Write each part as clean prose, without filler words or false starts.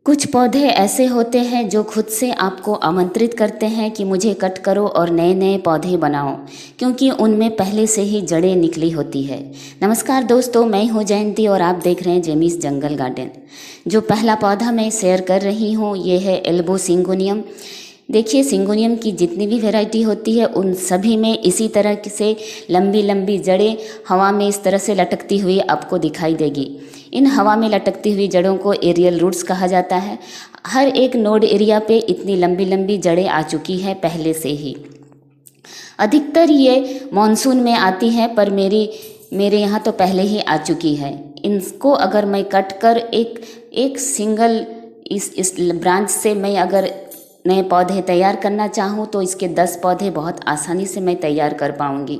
कुछ पौधे ऐसे होते हैं जो खुद से आपको आमंत्रित करते हैं कि मुझे कट करो और नए नए पौधे बनाओ, क्योंकि उनमें पहले से ही जड़ें निकली होती है। नमस्कार दोस्तों, मैं हूं जयंती और आप देख रहे हैं जेमिस जंगल गार्डन। जो पहला पौधा मैं शेयर कर रही हूं ये है एल्बो सिंगोनियम। देखिए, सिंगोनियम की जितनी भी वैरायटी होती है उन सभी में इसी तरह से लंबी लंबी जड़ें हवा में इस तरह से लटकती हुई आपको दिखाई देगी। इन हवा में लटकती हुई जड़ों को एरियल रूट्स कहा जाता है। हर एक नोड एरिया पे इतनी लंबी लंबी जड़ें आ चुकी हैं पहले से ही। अधिकतर ये मानसून में आती हैं, पर मेरे यहाँ तो पहले ही आ चुकी है। इनको अगर मैं कट कर एक सिंगल इस ब्रांच से मैं अगर नए पौधे तैयार करना चाहूँ तो इसके 10 पौधे बहुत आसानी से मैं तैयार कर पाऊँगी।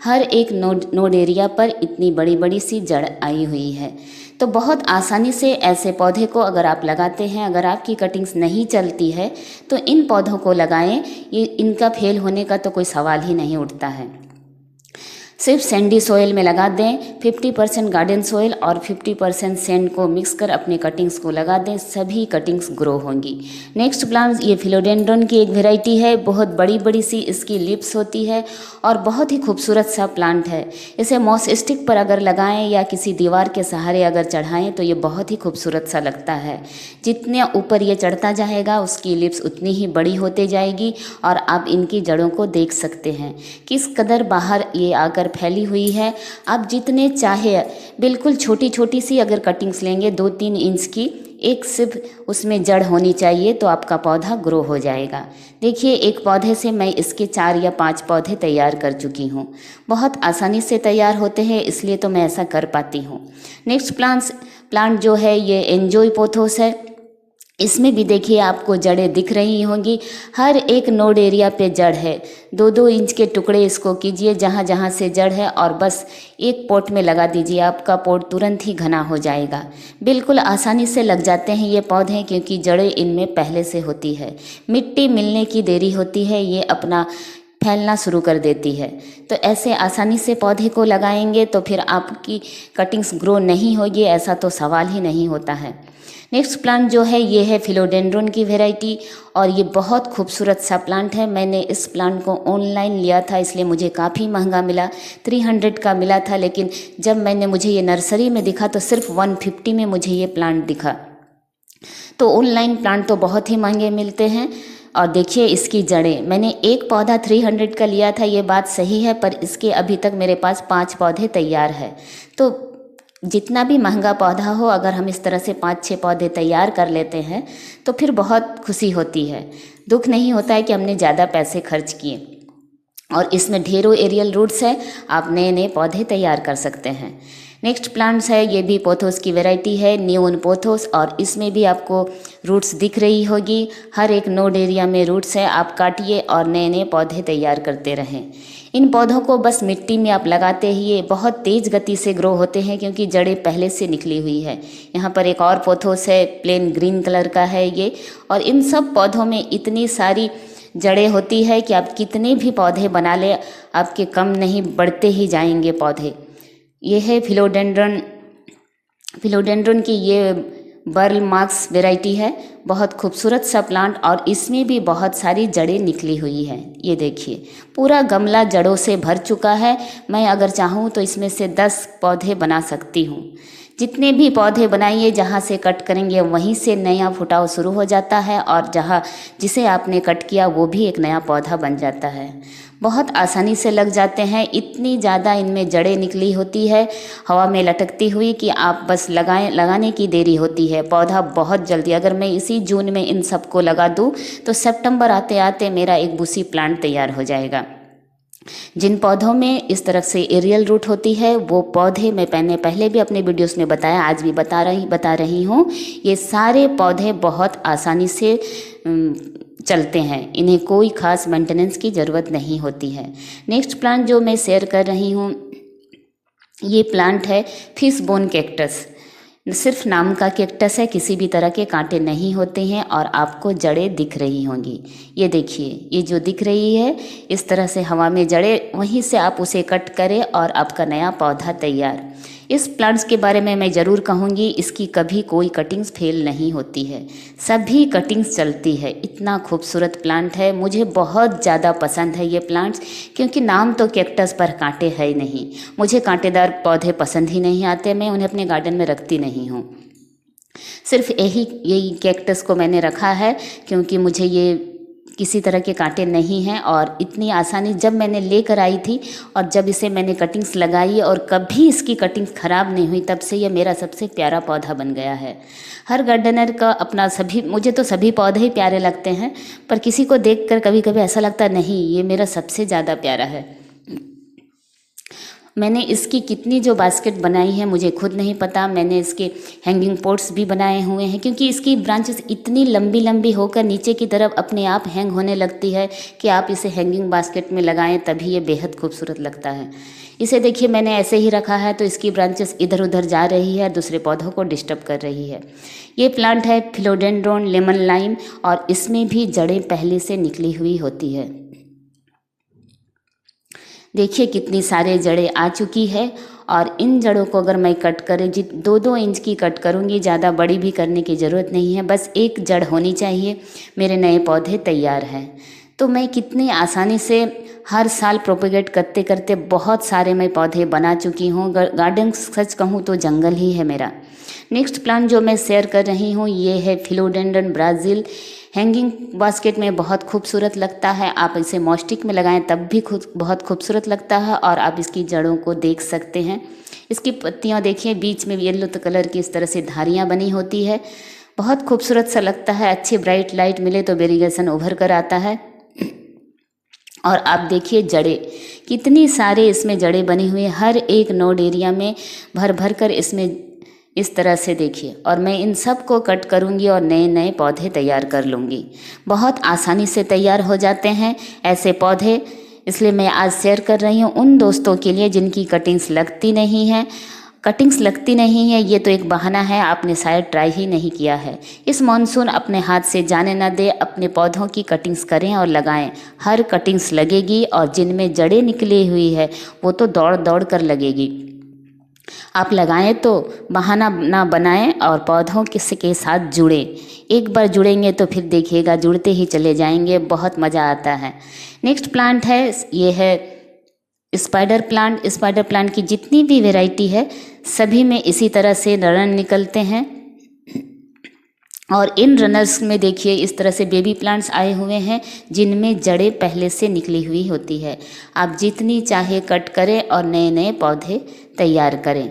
हर एक नोड एरिया पर इतनी बड़ी बड़ी सी जड़ आई हुई है, तो बहुत आसानी से ऐसे पौधे को अगर आप लगाते हैं, अगर आपकी कटिंग्स नहीं चलती है तो इन पौधों को लगाएं। ये इनका फेल होने का तो कोई सवाल ही नहीं उठता है। सिर्फ सैंडी सॉइल में लगा दें, 50% गार्डन सॉइल और 50% सैंड को मिक्स कर अपने कटिंग्स को लगा दें, सभी कटिंग्स ग्रो होंगी। नेक्स्ट प्लांट ये फिलोडेंड्रन की एक वैरायटी है। बहुत बड़ी बड़ी सी इसकी लिप्स होती है और बहुत ही खूबसूरत सा प्लांट है। इसे मॉस स्टिक पर अगर लगाएं या किसी दीवार के सहारे अगर चढ़ाएं तो ये बहुत ही खूबसूरत सा लगता है। जितने ऊपर ये चढ़ता जाएगा उसकी लिप्स उतनी ही बड़ी होते जाएगी और आप इनकी जड़ों को देख सकते हैं किस कदर बाहर ये आकर फैली हुई है। आप जितने चाहे बिल्कुल छोटी छोटी सी अगर कटिंग्स लेंगे 2-3 इंच की, एक सिर्फ उसमें जड़ होनी चाहिए तो आपका पौधा ग्रो हो जाएगा। देखिए, एक पौधे से मैं इसके 4 या 5 पौधे तैयार कर चुकी हूँ। बहुत आसानी से तैयार होते हैं, इसलिए तो मैं ऐसा कर पाती हूँ। नेक्स्ट प्लांट जो है ये एंजॉय पोथोस है। इसमें भी देखिए आपको जड़ें दिख रही होंगी। हर एक नोड एरिया पे जड़ है। 2-2 इंच के टुकड़े इसको कीजिए जहाँ जहाँ से जड़ है और बस एक पॉट में लगा दीजिए, आपका पॉट तुरंत ही घना हो जाएगा। बिल्कुल आसानी से लग जाते हैं ये पौधे, क्योंकि जड़ें इनमें पहले से होती है। मिट्टी मिलने की देरी होती है, ये अपना फैलना शुरू कर देती है। तो ऐसे आसानी से पौधे को लगाएंगे तो फिर आपकी कटिंग्स ग्रो नहीं होगी, ऐसा तो सवाल ही नहीं होता है। नेक्स्ट प्लांट जो है ये है फिलोडेंड्रन की वैरायटी और ये बहुत खूबसूरत सा प्लांट है। मैंने इस प्लांट को ऑनलाइन लिया था, इसलिए मुझे काफ़ी महंगा मिला, 300 का मिला था। लेकिन जब मुझे ये नर्सरी में दिखा तो सिर्फ 150 में मुझे ये प्लांट दिखा। तो ऑनलाइन प्लांट तो बहुत ही महंगे मिलते हैं। और देखिए इसकी जड़ें, मैंने एक पौधा 300 का लिया था, ये बात सही है, पर इसके अभी तक मेरे पास 5 पौधे तैयार है। तो जितना भी महंगा पौधा हो, अगर हम इस तरह से 5-6 पौधे तैयार कर लेते हैं तो फिर बहुत खुशी होती है। दुख नहीं होता है कि हमने ज़्यादा पैसे खर्च किए। और इसमें ढेरों एरियल रूट्स है, आप नए नए पौधे तैयार कर सकते हैं। नेक्स्ट प्लांट्स है, ये भी पोथोस की वैरायटी है, नियोन पोथोस, और इसमें भी आपको रूट्स दिख रही होगी। हर एक नोड एरिया में रूट्स है। आप काटिए और नए नए पौधे तैयार करते रहें। इन पौधों को बस मिट्टी में आप लगाते ही ये बहुत तेज़ गति से ग्रो होते हैं, क्योंकि जड़ें पहले से निकली हुई है। यहाँ पर एक और पोथोस है, प्लेन ग्रीन कलर का है ये। और इन सब पौधों में इतनी सारी जड़ें होती है कि आप कितने भी पौधे बना ले आपके कम नहीं, बढ़ते ही जाएंगे पौधे। ये है फिलोडेंड्रन की ये बर्ल मार्क्स वैरायटी है। बहुत खूबसूरत सा प्लांट और इसमें भी बहुत सारी जड़ें निकली हुई हैं। ये देखिए पूरा गमला जड़ों से भर चुका है। मैं अगर चाहूँ तो इसमें से 10 पौधे बना सकती हूँ। जितने भी पौधे बनाइए, जहाँ से कट करेंगे वहीं से नया फुटाव शुरू हो जाता है और जिसे आपने कट किया वो भी एक नया पौधा बन जाता है। बहुत आसानी से लग जाते हैं। इतनी ज़्यादा इनमें जड़ें निकली होती है हवा में लटकती हुई कि आप बस लगाने की देरी होती है। पौधा बहुत जल्दी, अगर मैं इसी जून में इन सबको लगा दूं तो सितंबर आते आते मेरा एक बुशी प्लांट तैयार हो जाएगा। जिन पौधों में इस तरह से एरियल रूट होती है वो पौधे मैंने पहले भी अपने वीडियोस में बताया, आज भी बता रही हूँ। ये सारे पौधे बहुत आसानी से चलते हैं, इन्हें कोई ख़ास मेंटेनेंस की ज़रूरत नहीं होती है। नेक्स्ट प्लांट जो मैं शेयर कर रही हूँ ये प्लांट है फिश बोन कैक्टस। सिर्फ नाम का कैक्टस है, किसी भी तरह के कांटे नहीं होते हैं और आपको जड़ें दिख रही होंगी। ये देखिए, ये जो दिख रही है इस तरह से हवा में जड़ें, वहीं से आप उसे कट करें और आपका नया पौधा तैयार। इस प्लांट्स के बारे में मैं ज़रूर कहूँगी, इसकी कभी कोई कटिंग्स फेल नहीं होती है, सभी कटिंग्स चलती है। इतना खूबसूरत प्लांट है, मुझे बहुत ज़्यादा पसंद है ये प्लांट्स, क्योंकि नाम तो कैक्टस पर कांटे है ही नहीं। मुझे कांटेदार पौधे पसंद ही नहीं आते, मैं उन्हें अपने गार्डन में रखती नहीं हूँ। सिर्फ यही कैक्टस को मैंने रखा है क्योंकि मुझे ये किसी तरह के कांटे नहीं हैं, और इतनी आसानी जब मैंने लेकर आई थी और जब इसे मैंने कटिंग्स लगाई और कभी इसकी कटिंग्स ख़राब नहीं हुई, तब से ये मेरा सबसे प्यारा पौधा बन गया है। हर गार्डनर का अपना मुझे तो सभी पौधे ही प्यारे लगते हैं, पर किसी को देखकर कभी कभी ऐसा लगता नहीं ये मेरा सबसे ज़्यादा प्यारा है। मैंने इसकी कितनी जो बास्केट बनाई है मुझे खुद नहीं पता। मैंने इसके हैंगिंग पॉट्स भी बनाए हुए हैं, क्योंकि इसकी ब्रांचेस इतनी लंबी लंबी होकर नीचे की तरफ अपने आप हैंग होने लगती है कि आप इसे हैंगिंग बास्केट में लगाएं तभी ये बेहद खूबसूरत लगता है। इसे देखिए मैंने ऐसे ही रखा है तो इसकी ब्रांचेस इधर उधर जा रही है, दूसरे पौधों को डिस्टर्ब कर रही है। ये प्लांट है फिलोडेंड्रोन लेमन लाइम, और इसमें भी जड़ें पहले से निकली हुई होती है। देखिए कितनी सारे जड़ें आ चुकी है, और इन जड़ों को अगर मैं कट करें 2-2 इंच की कट करूँगी, ज़्यादा बड़ी भी करने की ज़रूरत नहीं है, बस एक जड़ होनी चाहिए। मेरे नए पौधे तैयार हैं। तो मैं कितनी आसानी से हर साल प्रोपेगेट करते करते बहुत सारे मैं पौधे बना चुकी हूँ। गार्डन सच कहूँ तो जंगल ही है मेरा। नेक्स्ट प्लांट जो मैं शेयर कर रही हूँ ये है फिलोडेंड्रन ब्राज़ील। हैंगिंग बास्केट में बहुत खूबसूरत लगता है, आप इसे मॉस्टिक में लगाएं तब भी बहुत खूबसूरत लगता है, और आप इसकी जड़ों को देख सकते हैं। इसकी पत्तियां देखिए, बीच में येलो कलर की इस तरह से धारियां बनी होती है, बहुत खूबसूरत सा लगता है। अच्छी ब्राइट लाइट मिले तो वेरिएशन उभर कर आता है। और आप देखिए जड़ें कितनी सारे इसमें जड़ें बनी हुई है, हर एक नोड एरिया में भर भर कर इसमें इस तरह से देखिए। और मैं इन सब को कट करूंगी और नए नए पौधे तैयार कर लूँगी। बहुत आसानी से तैयार हो जाते हैं ऐसे पौधे, इसलिए मैं आज शेयर कर रही हूँ उन दोस्तों के लिए जिनकी कटिंग्स लगती नहीं है। कटिंग्स लगती नहीं है ये तो एक बहाना है, आपने शायद ट्राई ही नहीं किया है। इस मानसून अपने हाथ से जाने ना दे, अपने पौधों की कटिंग्स करें और लगाएं। हर कटिंग्स लगेगी, और जिनमें जड़ें निकली हुई है वो तो दौड़ दौड़ कर लगेगी। आप लगाएं तो बहाना ना बनाएं और पौधों के साथ जुड़ें। एक बार जुड़ेंगे तो फिर देखिएगा जुड़ते ही चले जाएंगे, बहुत मज़ा आता है। नेक्स्ट प्लांट है, ये है स्पाइडर प्लांट। स्पाइडर प्लांट की जितनी भी वैरायटी है सभी में इसी तरह से रन निकलते हैं, और इन रनर्स में देखिए इस तरह से बेबी प्लांट्स आए हुए हैं जिनमें जड़ें पहले से निकली हुई होती है। आप जितनी चाहे कट करें और नए नए पौधे तैयार करें।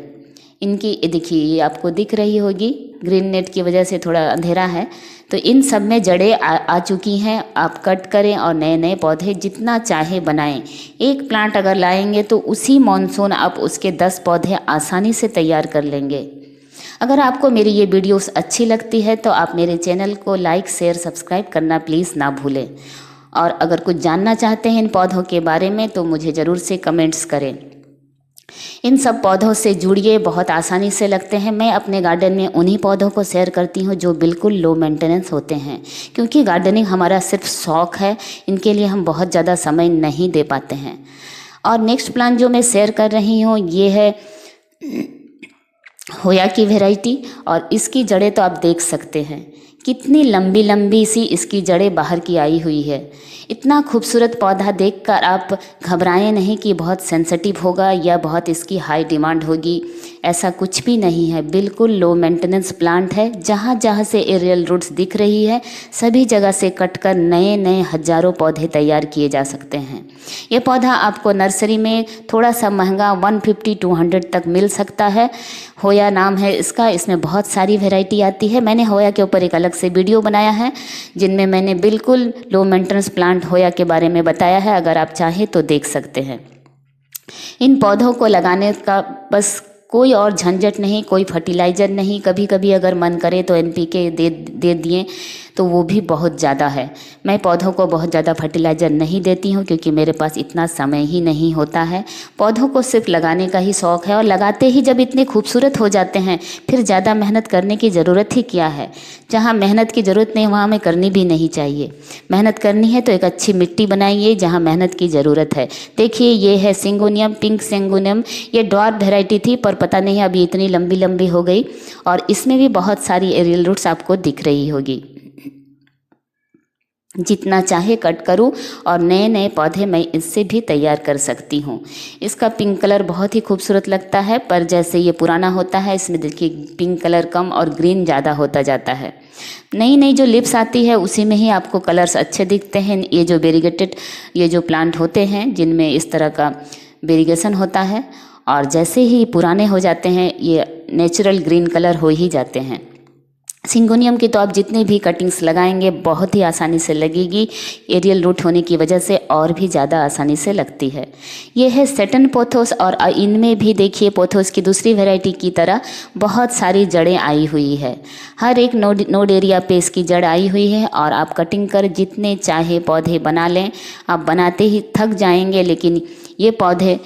इनकी देखिए ये आपको दिख रही होगी, ग्रीन नेट की वजह से थोड़ा अंधेरा है, तो इन सब में जड़ें आ चुकी हैं। आप कट करें और नए नए पौधे जितना चाहे बनाएं। एक प्लांट अगर लाएंगे तो उसी मॉनसून आप उसके 10 पौधे आसानी से तैयार कर लेंगे। अगर आपको मेरी ये वीडियोस अच्छी लगती है तो आप मेरे चैनल को लाइक शेयर सब्सक्राइब करना प्लीज़ ना भूलें। और अगर कुछ जानना चाहते हैं इन पौधों के बारे में तो मुझे ज़रूर से कमेंट्स करें। इन सब पौधों से जुड़िए, बहुत आसानी से लगते हैं। मैं अपने गार्डन में उन्हीं पौधों को शेयर करती हूँ जो बिल्कुल लो मेंटेनेंस होते हैं, क्योंकि गार्डनिंग हमारा सिर्फ शौक़ है, इनके लिए हम बहुत ज़्यादा समय नहीं दे पाते हैं। और नेक्स्ट प्लांट जो मैं शेयर कर रही हूँ ये है होया की वैरायटी, और इसकी जड़ें तो आप देख सकते हैं कितनी लंबी लंबी सी इसकी जड़ें बाहर की आई हुई है। इतना खूबसूरत पौधा देखकर आप घबराएं नहीं कि बहुत सेंसिटिव होगा या बहुत इसकी हाई डिमांड होगी, ऐसा कुछ भी नहीं है। बिल्कुल लो मेंटेनेंस प्लांट है। जहाँ जहाँ से एरियल रूट्स दिख रही है सभी जगह से कटकर नए नए हजारों पौधे तैयार किए जा सकते हैं। ये पौधा आपको नर्सरी में थोड़ा सा महंगा 150-200 तक मिल सकता है। होया नाम है इसका, इसमें बहुत सारी वैरायटी आती है। मैंने होया के ऊपर एक अलग से वीडियो बनाया है जिनमें मैंने बिल्कुल लो मेंटेनेंस प्लांट होया के बारे में बताया है, अगर आप चाहें तो देख सकते हैं। इन पौधों को लगाने का बस कोई और झंझट नहीं, कोई फर्टिलाइज़र नहीं। कभी कभी अगर मन करे तो NPK दे दिए तो वो भी बहुत ज़्यादा है। मैं पौधों को बहुत ज़्यादा फर्टिलाइज़र नहीं देती हूँ क्योंकि मेरे पास इतना समय ही नहीं होता है। पौधों को सिर्फ लगाने का ही शौक़ है और लगाते ही जब इतने खूबसूरत हो जाते हैं फिर ज़्यादा मेहनत करने की ज़रूरत ही क्या है। जहाँ मेहनत की ज़रूरत नहीं वहाँ हमें करनी भी नहीं चाहिए। मेहनत करनी है तो एक अच्छी मिट्टी बनाइए जहाँ मेहनत की ज़रूरत है। देखिए ये है सिंगोनियम, पिंक सिंगोनियम। ये ड्वार्फ वैरायटी थी पर पता नहीं अभी इतनी लंबी लंबी हो गई और इसमें भी बहुत सारी एरियल रूट्स आपको दिख रही होगी। जितना चाहे कट करूं और नए नए पौधे मैं इससे भी तैयार कर सकती हूं। इसका पिंक कलर बहुत ही खूबसूरत लगता है पर जैसे ये पुराना होता है इसमें देखिए पिंक कलर कम और ग्रीन ज़्यादा होता जाता है। नई नई जो लिप्स आती है उसी में ही आपको कलर्स अच्छे दिखते हैं। ये जो वेरीगेटेड ये जो प्लांट होते हैं जिनमें इस तरह का वेरीगेशन होता है और जैसे ही पुराने हो जाते हैं ये नेचुरल ग्रीन कलर हो ही जाते हैं। सिंगोनियम की तो आप जितनी भी कटिंग्स लगाएंगे बहुत ही आसानी से लगेगी। एरियल रूट होने की वजह से और भी ज़्यादा आसानी से लगती है। ये है सेटन पोथोस और इनमें भी देखिए पोथोस की दूसरी वैरायटी की तरह बहुत सारी जड़ें आई हुई है। हर एक नोड एरिया पे इसकी जड़ आई हुई है और आप कटिंग कर जितने चाहे पौधे बना लें। आप बनाते ही थक जाएंगे लेकिन ये पौधे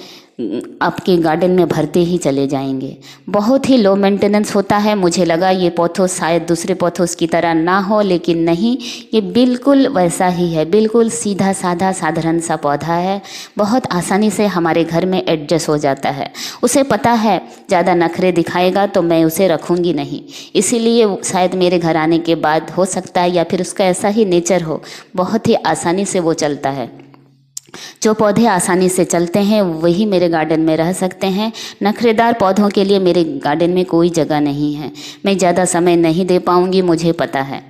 आपके गार्डन में भरते ही चले जाएंगे। बहुत ही लो मेंटेनेंस होता है। मुझे लगा ये पोथोस शायद दूसरे पोथोस की तरह ना हो लेकिन नहीं, ये बिल्कुल वैसा ही है। बिल्कुल सीधा साधा साधारण सा पौधा है। बहुत आसानी से हमारे घर में एडजस्ट हो जाता है। उसे पता है ज़्यादा नखरे दिखाएगा तो मैं उसे रखूँगी नहीं, इसीलिए शायद मेरे घर आने के बाद हो सकता है या फिर उसका ऐसा ही नेचर हो, बहुत ही आसानी से वो चलता है। जो पौधे आसानी से चलते हैं वही मेरे गार्डन में रह सकते हैं। नखरेदार पौधों के लिए मेरे गार्डन में कोई जगह नहीं है। मैं ज़्यादा समय नहीं दे पाऊँगी, मुझे पता है।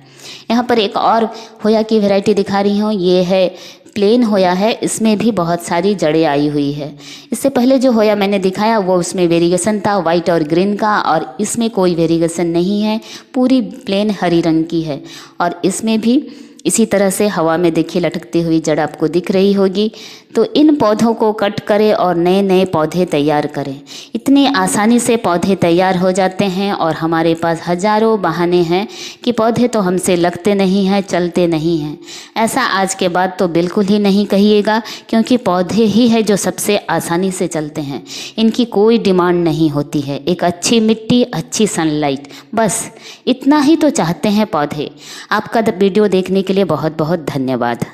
यहाँ पर एक और होया की वैरायटी दिखा रही हूँ। ये है प्लेन होया है। इसमें भी बहुत सारी जड़ें आई हुई है। इससे पहले जो होया मैंने दिखाया वो उसमें वेरिएशन था वाइट और ग्रीन का और इसमें कोई वेरिएशन नहीं है। पूरी प्लेन हरी रंग की है और इसमें भी इसी तरह से हवा में देखिए लटकती हुई जड़ आपको दिख रही होगी। तो इन पौधों को कट करें और नए नए पौधे तैयार करें। इतनी आसानी से पौधे तैयार हो जाते हैं और हमारे पास हजारों बहाने हैं कि पौधे तो हमसे लगते नहीं हैं, चलते नहीं हैं। ऐसा आज के बाद तो बिल्कुल ही नहीं कहिएगा क्योंकि पौधे ही है जो सबसे आसानी से चलते हैं। इनकी कोई डिमांड नहीं होती है। एक अच्छी मिट्टी, अच्छी सनलाइट, बस इतना ही तो चाहते हैं पौधे। आपका वीडियो देखने के लिए बहुत बहुत धन्यवाद।